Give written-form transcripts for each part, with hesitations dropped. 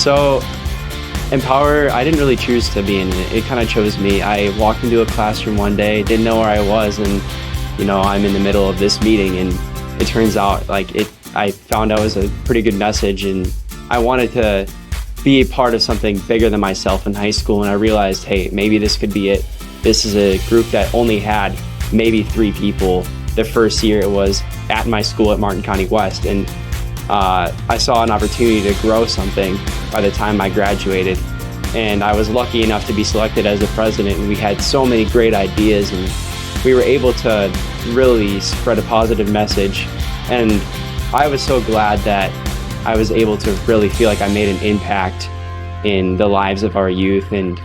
So Empower, I didn't really choose to be in it. It kind of chose me. I walked into a classroom one day, didn't know where I was, and I'm in the middle of this meeting, and it turns out I found out it was a pretty good message, and I wanted to be a part of something bigger than myself in high school, and I realized, hey, maybe this could be it. This is a group that only had maybe 3 people the first year it was at my school at Martin County West, and I saw an opportunity to grow something by the time I graduated, and I was lucky enough to be selected as the president, and we had so many great ideas, and we were able to really spread a positive message, and I was so glad that I was able to really feel like I made an impact in the lives of our youth, and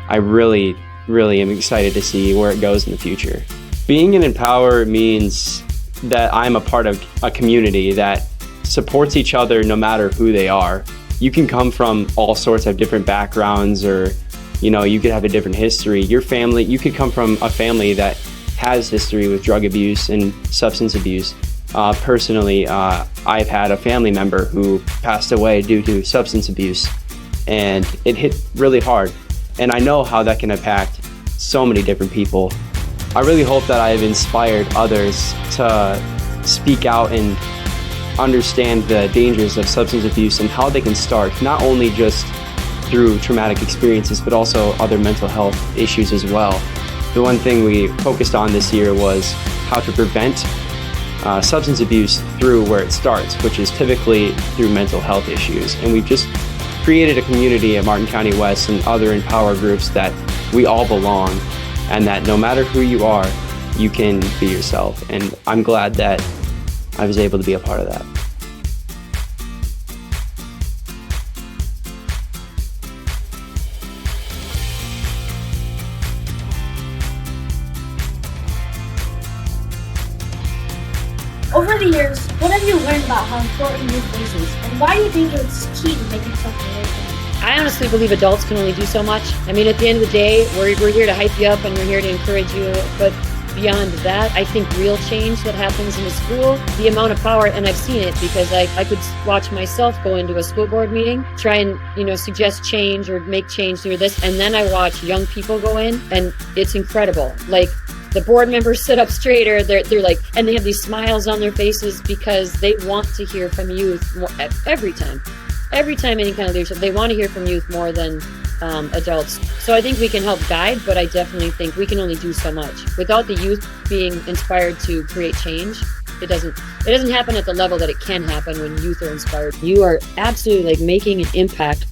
I really am excited to see where it goes in the future. Being in Empower means that I'm a part of a community that supports each other no matter who they are. You can come from all sorts of different backgrounds, or you could have a different history. Your family, you could come from a family that has history with drug abuse and substance abuse. Personally, I've had a family member who passed away due to substance abuse, and it hit really hard. And I know how that can impact so many different people. I really hope that I've inspired others to speak out and understand the dangers of substance abuse and how they can start, not only just through traumatic experiences, but also other mental health issues as well. The one thing we focused on this year was how to prevent substance abuse through where it starts, which is typically through mental health issues. And we've just created a community at Martin County West and other Empower groups that we all belong, and that no matter who you are, you can be yourself. And I'm glad that I was able to be a part of that. Over the years, what have you learned about how important youth is, and why do you think it's key to making something right? I honestly believe adults can only do so much. I mean, at the end of the day, we're here to hype you up and we're here to encourage you, but beyond that, I think real change that happens in a school, the amount of power, and I've seen it because I could watch myself go into a school board meeting, try and, suggest change or make change through this, and then I watch young people go in, and it's incredible. Like, the board members sit up straighter, they're like, and they have these smiles on their faces because they want to hear from youth more, every time any kind of leadership, they want to hear from youth more than adults. So I think we can help guide, but I definitely think we can only do so much. Without the youth being inspired to create change, it doesn't happen at the level that it can happen when youth are inspired. You are absolutely making an impact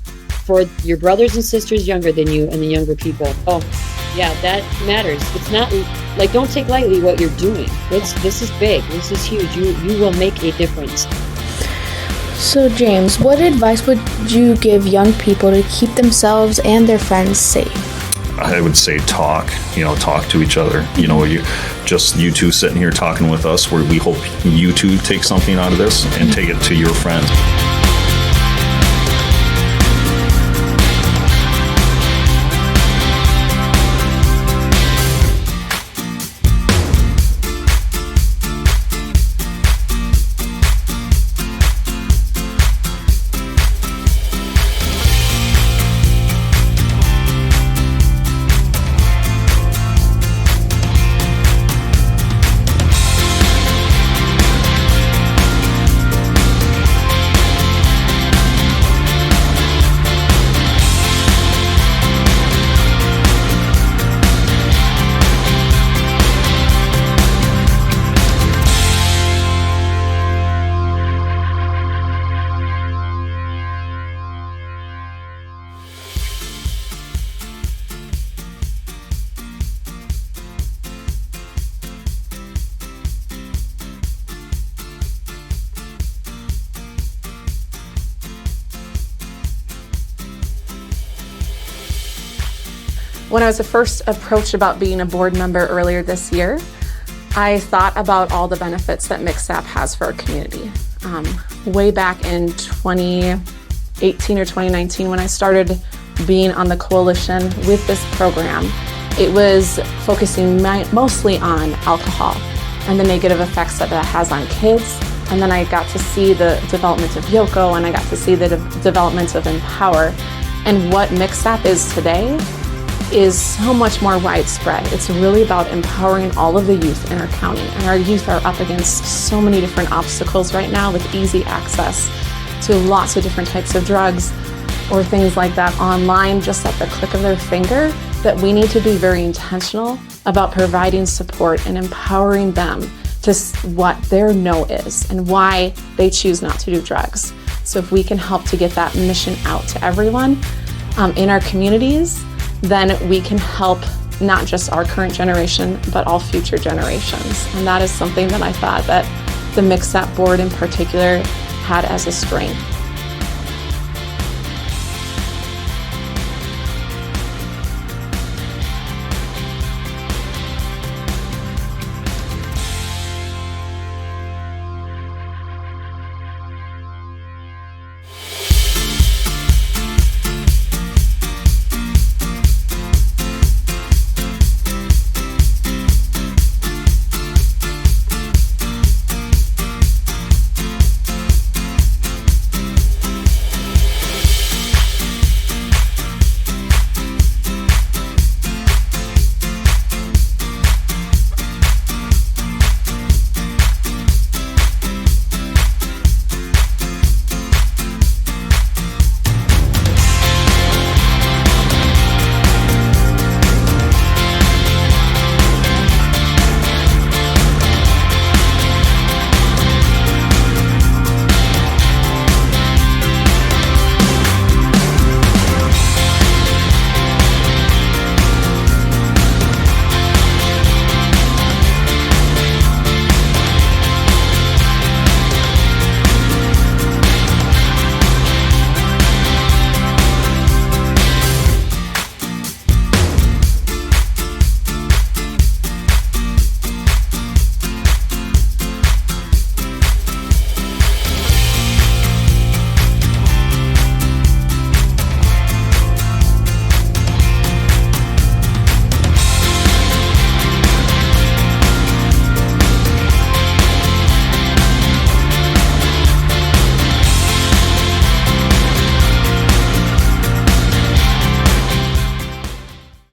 for your brothers and sisters younger than you and the younger people. Oh, yeah, that matters. It's not don't take lightly what you're doing. This is big. This is huge. You will make a difference. So James, what advice would you give young people to keep themselves and their friends safe? I would say talk to each other. You two sitting here talking with us, where we hope you two take something out of this and take it to your friends. When I was first approached about being a board member earlier this year, I thought about all the benefits that Mcsap has for our community. Way back in 2018 or 2019, when I started being on the coalition with this program, it was focusing mostly on alcohol and the negative effects that that has on kids, And then I got to see the development of Yoko, and I got to see the development of Empower. And what Mcsap is today is so much more widespread. It's really about empowering all of the youth in our county. And our youth are up against so many different obstacles right now with easy access to lots of different types of drugs or things like that online just at the click of their finger, that we need to be very intentional about providing support and empowering them to what their no is and why they choose not to do drugs. So if we can help to get that mission out to everyone in our communities, then we can help not just our current generation, but all future generations. And that is something that I thought that the Mcsap board in particular had as a strength.